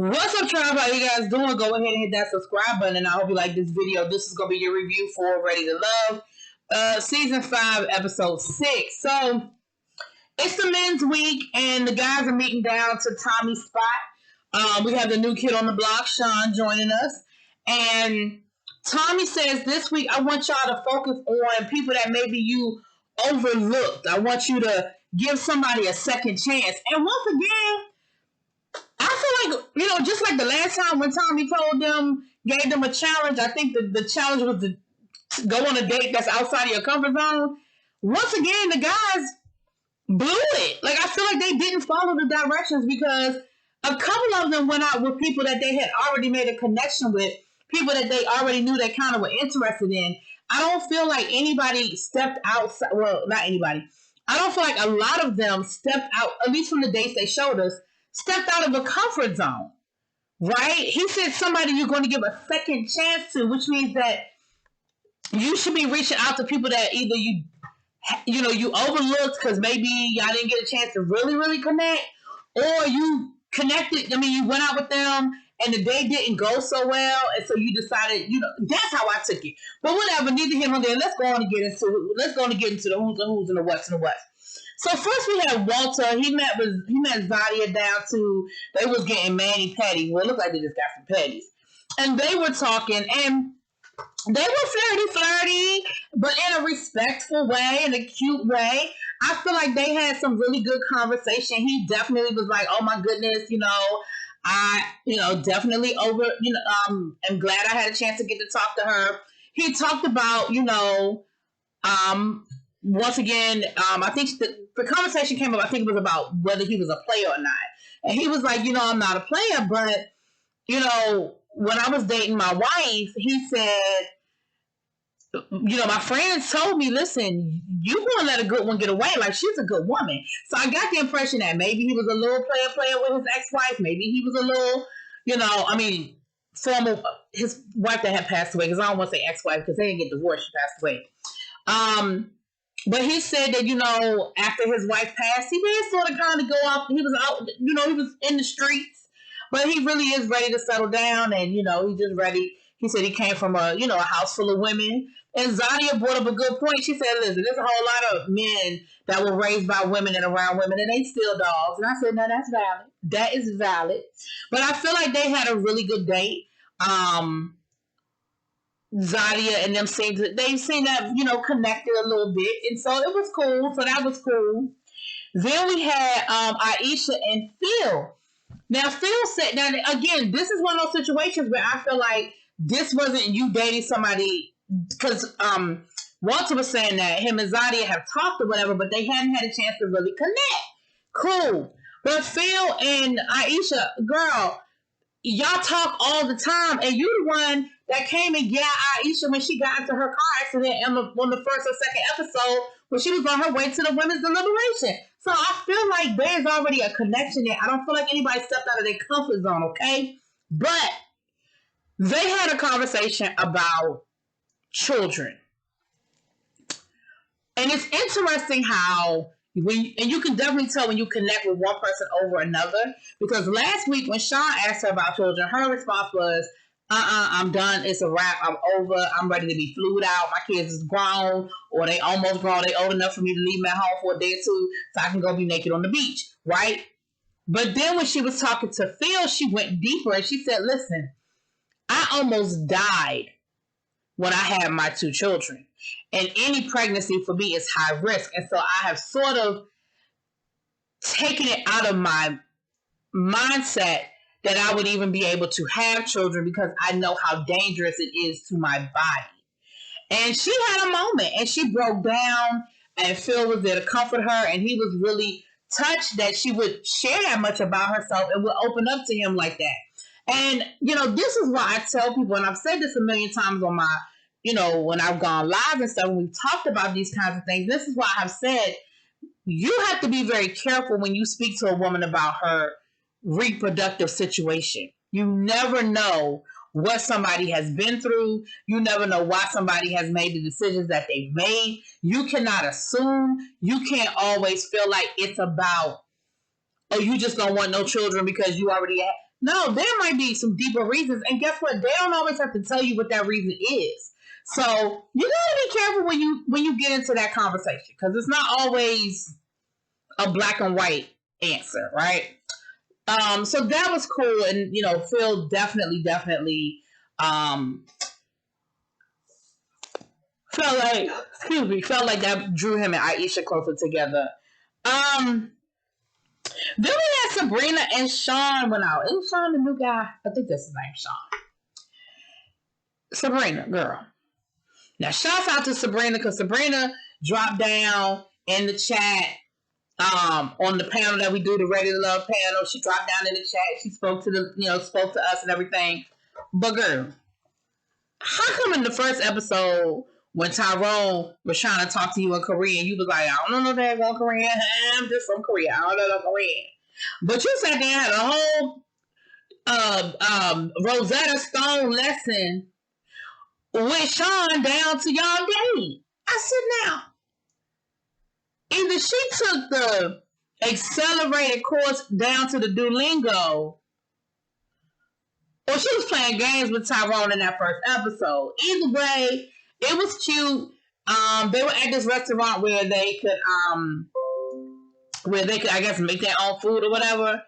What's up, tribe? How you guys doing? Go ahead and hit that subscribe button, and I hope you like this video. This is going to be your review for Ready to Love, Season 5, Episode 6. So, it's the men's week, and the guys are meeting down to Tommy's spot. We have the new kid on the block, Sean, joining us. And Tommy says, this week, I want y'all to focus on people that maybe you overlooked. I want you to give somebody a second chance. And once again, I feel like, just like the last time when Tommy gave them a challenge, I think the challenge was to go on a date that's outside of your comfort zone. Once again, the guys blew it. Like, I feel like they didn't follow the directions because a couple of them went out with people that they had already made a connection with, people that they already knew they kind of were interested in. I don't feel like anybody stepped outside. Well, not anybody. I don't feel like a lot of them stepped out, at least from the dates they showed us, stepped out of a comfort zone, right? He said somebody you're going to give a second chance to, which means that you should be reaching out to people that either you overlooked because maybe y'all didn't get a chance to really, really connect, or you connected. I mean, you went out with them and the day didn't go so well, and so you decided, that's how I took it. But whatever, neither here nor there. Let's go on and get into the who's and who's and the what's and the what's. So first we had Walter. He met Zadia down to, they was getting mani-pedi. Well, it looked like they just got some petties. And they were talking, and they were flirty, but in a respectful way, in a cute way. I feel like they had some really good conversation. He definitely was like, oh my goodness, I, definitely am glad I had a chance to get to talk to her. He talked about, once again, I think the conversation came up, I think it was about whether he was a player or not. And he was like, I'm not a player, but, when I was dating my wife, he said, my friends told me, listen, you won't let a good one get away. Like, she's a good woman. So I got the impression that maybe he was a little player with his ex-wife. Maybe he was a little, former, his wife that had passed away, because I don't want to say ex-wife because they didn't get divorced. She passed away. But he said that, after his wife passed, he did sort of kind of go out. He was out, he was in the streets. But he really is ready to settle down. And, he's just ready. He said he came from a house full of women. And Zadia brought up a good point. She said, listen, there's a whole lot of men that were raised by women and around women, and they still dogs. And I said, no, that's valid. That is valid. But I feel like they had a really good date. Zadia and them seemed to have, connected a little bit. And so it was cool. So that was cool. Then we had Aisha and Phil. Now, Phil said, now, again, this is one of those situations where I feel like this wasn't you dating somebody, because Walter was saying that him and Zadia have talked or whatever, but they hadn't had a chance to really connect. Cool. But Phil and Aisha, girl, y'all talk all the time, and you the one that came and got Aisha when she got into her car accident on the first or second episode when she was on her way to the women's deliberation. So I feel like there's already a connection there. I don't feel like anybody stepped out of their comfort zone, okay? But they had a conversation about children. And it's interesting how, and you can definitely tell when you connect with one person over another, because last week when Sean asked her about children, her response was, I'm done. It's a wrap. I'm over. I'm ready to be flued out. My kids is grown, or they almost grown. They old enough for me to leave them at home for a day or two so I can go be naked on the beach, right? But then when she was talking to Phil, she went deeper and she said, listen, I almost died when I had my 2 children. And any pregnancy for me is high risk. And so I have sort of taken it out of my mindset that I would even be able to have children because I know how dangerous it is to my body. And she had a moment and she broke down, and Phil was there to comfort her, and he was really touched that she would share that much about herself and would open up to him like that. And, this is why I tell people, and I've said this a million times on my, when I've gone live and stuff, when we've talked about these kinds of things, this is why I've said you have to be very careful when you speak to a woman about her reproductive situation. You never know what somebody has been through. You never know why somebody has made the decisions that they've made. You cannot assume. You can't always feel like it's about, oh, you just don't want no children because you already have. No, there might be some deeper reasons. And guess what? They don't always have to tell you what that reason is. So you gotta be careful when you get into that conversation, because it's not always a black and white answer, right? So that was cool, and Phil definitely felt like that drew him and Aisha closer together. Then we had Sabrina and Sean went out. Isn't Sean the new guy? I think that's his name, Sean. Sabrina, girl. Now, shouts out to Sabrina, because Sabrina dropped down in the chat on the panel that we do, the Ready to Love panel. She dropped down in the chat. She spoke to us and everything. But girl, how come in the first episode when Tyrone was trying to talk to you in Korean, you was like, I don't know that one Korean. I'm just from Korea. I don't know no Korean. But you sat there and had a whole Rosetta Stone lesson with Sean down to y'all game. I said, now, either she took the accelerated course down to the Duolingo, or she was playing games with Tyrone in that first episode. Either way, it was cute. They were at this restaurant where they could, I guess, make their own food or whatever.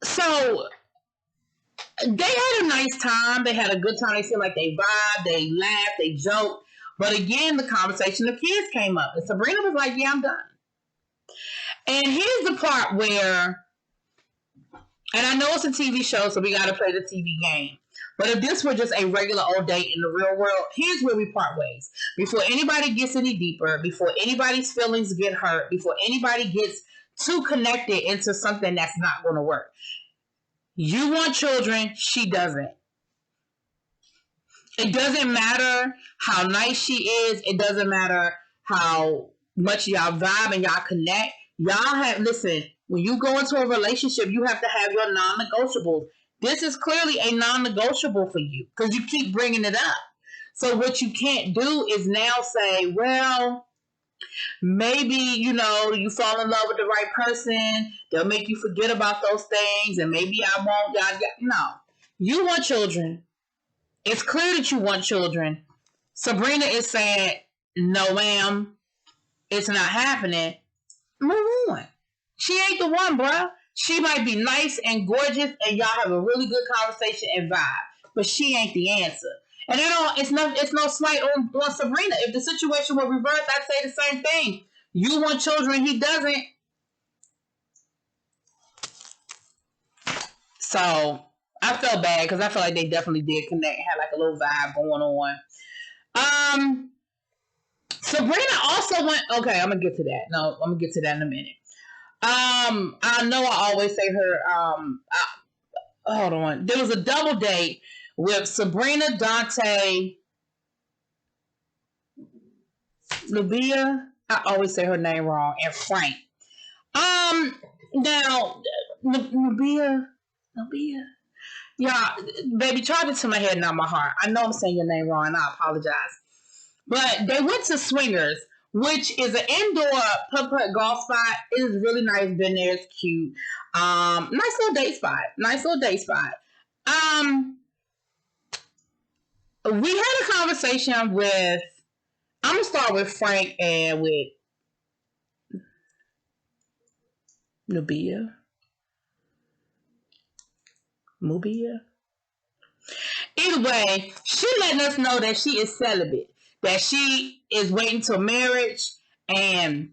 So they had a nice time. They had a good time. They seemed like they vibed, they laughed, they joked. But again, the conversation of kids came up. And Sabrina was like, yeah, I'm done. And here's the part where, and I know it's a TV show, so we got to play the TV game. But if this were just a regular old date in the real world, here's where we part ways. Before anybody gets any deeper, before anybody's feelings get hurt, before anybody gets too connected into something that's not going to work. You want children, she doesn't. It doesn't matter how nice she is. It doesn't matter how much y'all vibe and y'all connect. Listen, when you go into a relationship, you have to have your non-negotiables. This is clearly a non-negotiable for you because you keep bringing it up. So what you can't do is now say, well, maybe, you fall in love with the right person. They'll make you forget about those things, and maybe I won't. No. You want children. It's clear that you want children. Sabrina is saying, no, ma'am, it's not happening. Move on. She ain't the one, bruh. She might be nice and gorgeous, and y'all have a really good conversation and vibe, but she ain't the answer. And it's no slight on Sabrina. If the situation were reversed, I'd say the same thing. You want children, he doesn't. So I felt bad because I felt like they definitely did connect, had like a little vibe going on. Sabrina also went. Okay, I'm gonna get to that. No, I'm gonna get to that in a minute. I know I always say her. Hold on. There was a double date with Sabrina, Dante, Labia. I always say her name wrong, and Frank. Now, Labia. Yeah, baby, charge it to my head, not my heart. I know I'm saying your name wrong, and I apologize. But they went to Swingers, which is an indoor putt-putt golf spot. It is really nice. Been there. It's cute. Nice little date spot. We had a conversation with, I'm going to start with Frank and with Mubia. Either way, she letting us know that she is celibate, that she is waiting till marriage, and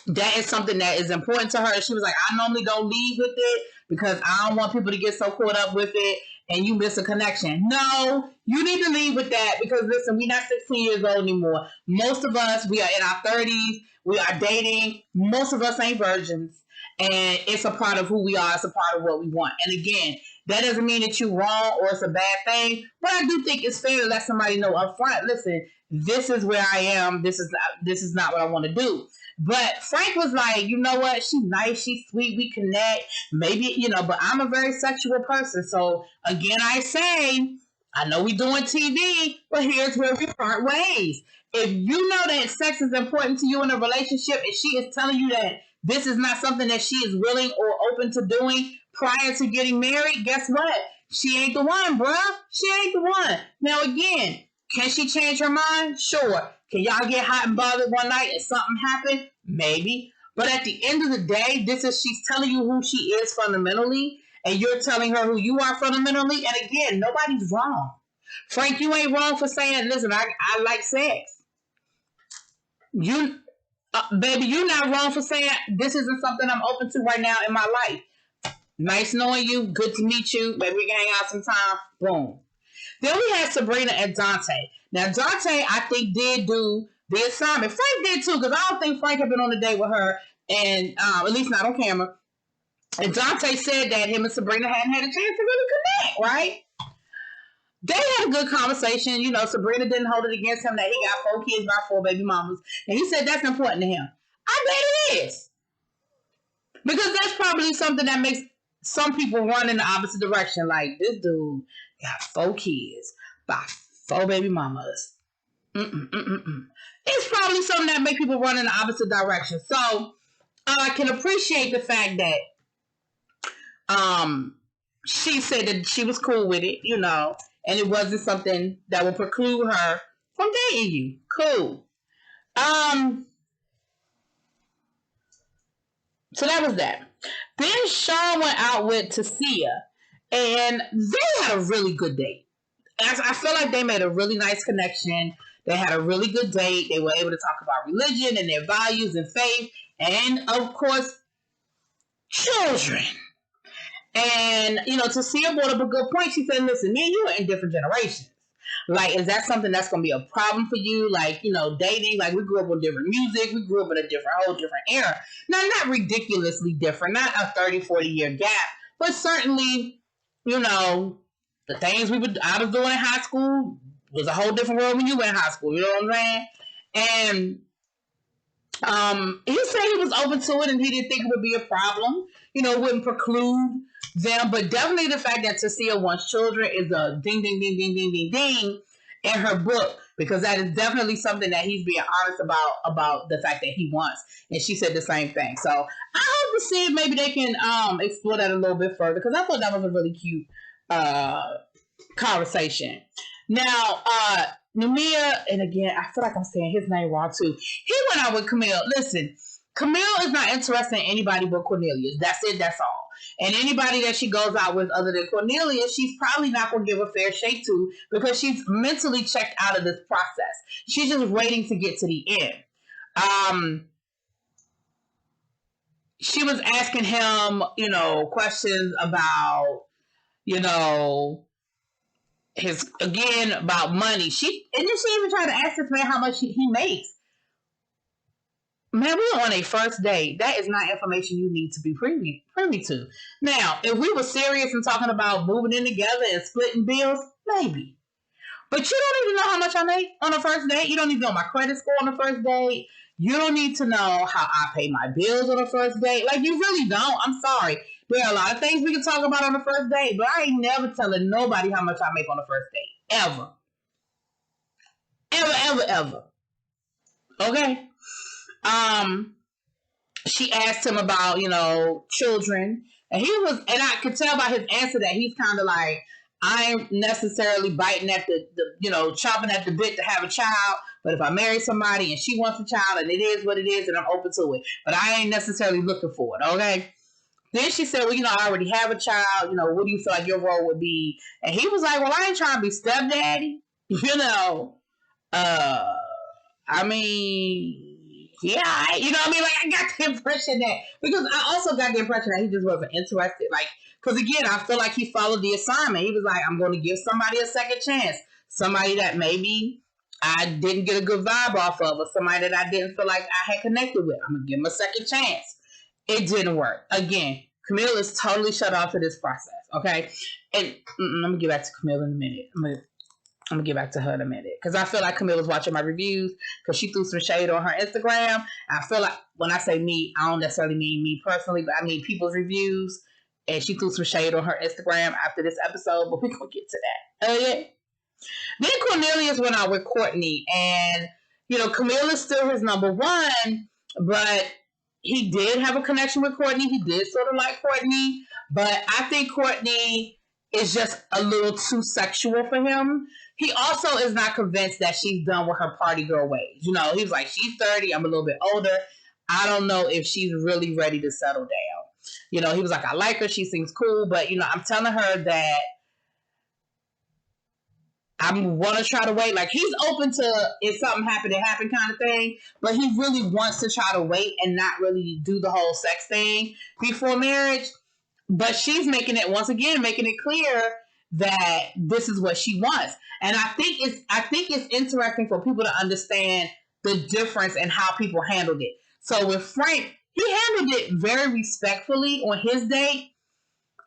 that is something that is important to her. She was like, I normally don't leave with it because I don't want people to get so caught up with it and you miss a connection. No, you need to leave with that because, listen, we're not 16 years old anymore. Most of us, we are in our 30s. We are dating. Most of us ain't virgins. And it's a part of who we are. It's a part of what we want. And again, that doesn't mean that you're wrong or it's a bad thing. But I do think it's fair to let somebody know up front, listen, this is where I am. This is not what I want to do. But Frank was like, you know what? She's nice. She's sweet. We connect. Maybe, but I'm a very sexual person. So again, I say, I know we doing TV, but here's where we part ways. If you know that sex is important to you in a relationship and she is telling you that this is not something that she is willing or open to doing prior to getting married, guess what? She ain't the one, bruh. She ain't the one. Now, again, can she change her mind? Sure. Can y'all get hot and bothered one night and something happen? Maybe. But at the end of the day, she's telling you who she is fundamentally, and you're telling her who you are fundamentally. And again, nobody's wrong. Frank, you ain't wrong for saying, listen, I like sex. Baby, you're not wrong for saying this isn't something I'm open to right now in my life. Nice knowing you. Good to meet you. Maybe we can hang out sometime. Boom. Then we had Sabrina and Dante. Now, Dante, I think, did do the assignment. Frank did too, because I don't think Frank had been on a date with her, and at least not on camera. And Dante said that him and Sabrina hadn't had a chance to really connect, right? They had a good conversation. You know, Sabrina didn't hold it against him that he got 4 kids by 4 baby mamas. And he said that's important to him. I bet it is. Because that's probably something that makes some people run in the opposite direction. Like, this dude got 4 kids by 4 baby mamas. It's probably something that makes people run in the opposite direction. So, I can appreciate the fact that she said that she was cool with it, you know, and it wasn't something that would preclude her from dating you. Cool. So that was that. Then Sean went out with Tasia, and they had a really good date. I feel like they made a really nice connection. They had a really good date. They were able to talk about religion and their values and faith, and of course, children. And, you know, Tasia brought up a good point. She said, listen, me and you are in different generations. Like, is that something that's going to be a problem for you? Like, you know, dating, like, we grew up with different music. We grew up in a whole different era. Now, not ridiculously different, not a 30, 40-year gap, but certainly, you know, the things I was doing in high school was a whole different world when you were in high school. You know what I'm saying? And he said he was open to it and he didn't think it would be a problem. You know, it wouldn't preclude them, but definitely the fact that Tasia wants children is a ding, ding, ding, ding, ding, ding, ding in her book, because that is definitely something that he's being honest about the fact that he wants. And she said the same thing. So I hope to see if maybe they can explore that a little bit further, because I thought that was a really cute conversation. Now, Namia, and again, I feel like I'm saying his name wrong too. He went out with Camille. Listen, Camille is not interested in anybody but Cornelius. That's it. That's all. And anybody that she goes out with other than Cornelius, she's probably not going to give a fair shake to, because she's mentally checked out of this process. She's just waiting to get to the end. She was asking him, you know, questions about, you know, about money. She even tried to ask this man how much he makes. Man, we're on a first date. That is not information you need to be privy to. Now, if we were serious and talking about moving in together and splitting bills, maybe. But you don't even know how much I make on a first date. You don't even know my credit score on the first date. You don't need to know how I pay my bills on the first date. Like, you really don't. I'm sorry. There are a lot of things we can talk about on the first date, but I ain't never telling nobody how much I make on the first date. Ever. Ever, ever, ever. Okay? She asked him about, you know, children, and I could tell by his answer that he's kind of like, I ain't necessarily biting at the chomping at the bit to have a child, but if I marry somebody and she wants a child and it is what it is, and I'm open to it, but I ain't necessarily looking for it. Okay. Then she said, well, you know, I already have a child, you know, what do you feel like your role would be? And he was like, well, I ain't trying to be stepdaddy, you know, I mean, yeah, you know what I mean? Like, I got the impression that, because I also got the impression that he just wasn't interested. Like, because again, I feel like he followed the assignment. He was like, I'm going to give somebody a second chance. Somebody that maybe I didn't get a good vibe off of, or somebody that I didn't feel like I had connected with. I'm going to give him a second chance. It didn't work. Again, Camille is totally shut off to this process, okay? And I'm going to get back to Camille in a minute. I'm going to get back to her in a minute, because I feel like Camille was watching my reviews, because she threw some shade on her Instagram. I feel like when I say me, I don't necessarily mean me personally, but I mean people's reviews. And she threw some shade on her Instagram after this episode, but we're going to get to that. Okay? Then Cornelius went out with Courtney, and, you know, Camille is still his number one, but he did have a connection with Courtney. He did sort of like Courtney, but I think Courtney is just a little too sexual for him. He also is not convinced that she's done with her party girl ways. You know, he was like, she's 30, I'm a little bit older. I don't know if she's really ready to settle down. You know, he was like, I like her, she seems cool, but, you know, I'm telling her that I want to try to wait. Like, he's open to if something happened, it happened kind of thing, but he really wants to try to wait and not really do the whole sex thing before marriage. But she's making it, once again, making it clear that this is what she wants. And I think it's interesting for people to understand the difference in how people handled it. So with Frank, he handled it very respectfully on his date.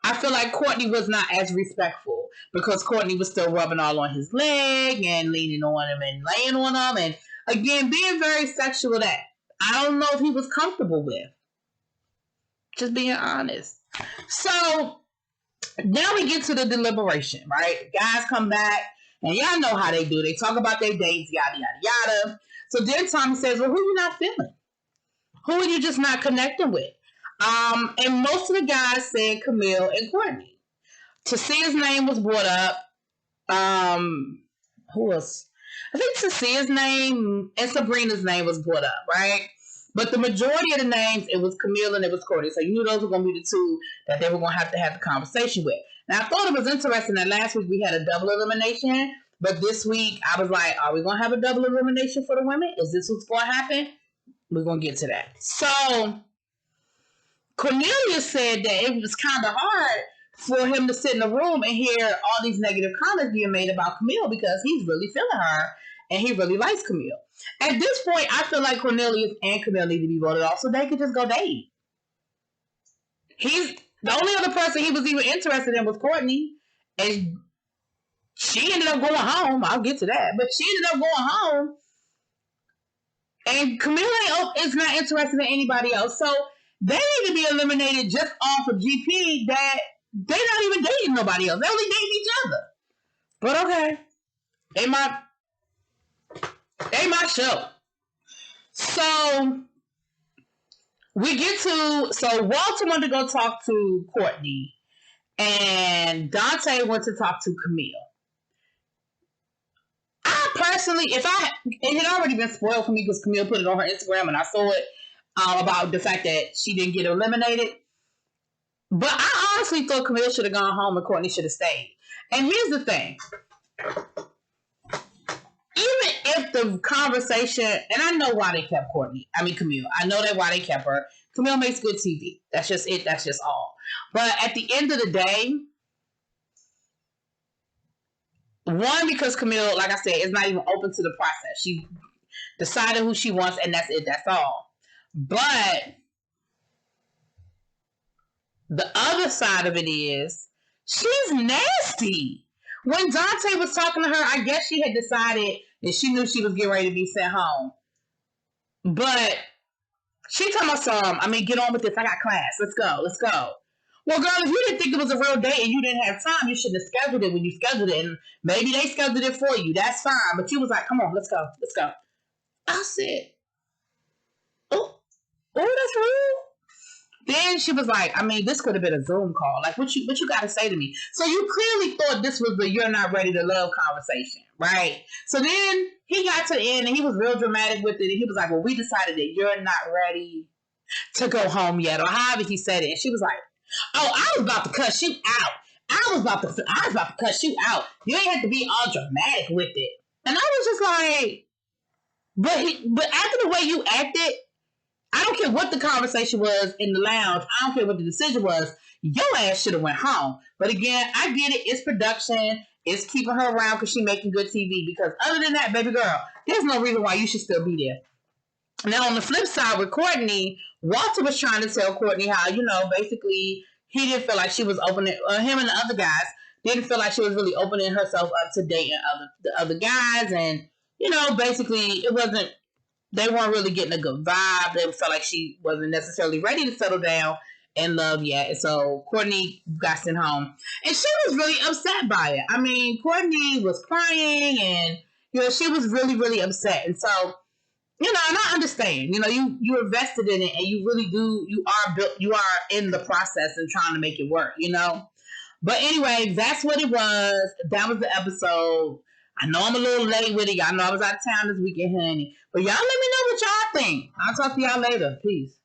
I feel like Courtney was not as respectful because Courtney was still rubbing all on his leg and leaning on him and laying on him. And again, being very sexual that I don't know if he was comfortable with. Just being honest. So now we get to the deliberation, right? Guys come back and y'all know how they do. They talk about their dates, yada, yada, yada. So then Tommy says, well, who you not feeling? Who are you just not connecting with? And most of the guys said Camille and Courtney. Tassia's name was brought up. Who else? I think Tassia's name and Sabrina's name was brought up, right? But the majority of the names, it was Camille and it was Courtney. So you knew those were going to be the two that they were going to have the conversation with. Now, I thought it was interesting that last week we had a double elimination. But this week, I was like, are we going to have a double elimination for the women? Is this what's going to happen? We're going to get to that. So Cornelia said that it was kind of hard for him to sit in the room and hear all these negative comments being made about Camille because he's really feeling her and he really likes Camille. At this point, I feel like Cornelius and Camille need to be voted off so they could just go date. He's the only other person he was even interested in was Courtney, and she ended up going home. I'll get to that, but she ended up going home, and Camille is not interested in anybody else. So they need to be eliminated just off of GP that they're not even dating nobody else. They only date each other. But okay, they my show. So we get to, so Walter wanted to go talk to Courtney and Dante went to talk to Camille. I personally, it had already been spoiled for me because Camille put it on her Instagram and I saw it about the fact that she didn't get eliminated. But I honestly thought Camille should have gone home and Courtney should have stayed. And here's the thing. Even if the conversation, and I know why they kept Camille. I know that why they kept her. Camille makes good TV. That's just it. That's just all. But at the end of the day, one, because Camille, like I said, is not even open to the process. She decided who she wants, and that's it. That's all. But the other side of it is she's nasty. When Dante was talking to her, I guess she had decided that she knew she was getting ready to be sent home. But she told me get on with this. I got class. Let's go. Well, girl, if you didn't think it was a real date and you didn't have time, you shouldn't have scheduled it when you scheduled it. And maybe they scheduled it for you. That's fine. But you was like, come on, let's go. I said, oh, that's rude. Then she was like, this could have been a Zoom call. Like, what you got to say to me? So you clearly thought this was the you're not ready to love conversation, right? So then he got to the end and he was real dramatic with it. And he was like, well, we decided that you're not ready to go home yet. Or however he said it. And she was like, oh, I was about to cuss you out. I was about to cuss you out. You ain't have to be all dramatic with it. And I was just like, but after the way you acted, I don't care what the conversation was in the lounge. I don't care what the decision was. Your ass should have went home. But again, I get it. It's production. It's keeping her around because she's making good TV. Because other than that, baby girl, there's no reason why you should still be there. Now, on the flip side with Courtney, Walter was trying to tell Courtney how, basically he didn't feel like she was opening, him and the other guys didn't feel like she was really opening herself up to dating the other guys. And, basically they weren't really getting a good vibe. They felt like she wasn't necessarily ready to settle down in love yet. And so Courtney got sent home. And she was really upset by it. Courtney was crying and, she was really, really upset. And so You know, and I understand. You know, you invested in it, and you really do. You are built. You are in the process and trying to make it work. You know. But anyway, that's what it was. That was the episode. I know I'm a little late with it. Y'all know I was out of town this weekend, honey. But y'all let me know what y'all think. I'll talk to y'all later. Peace.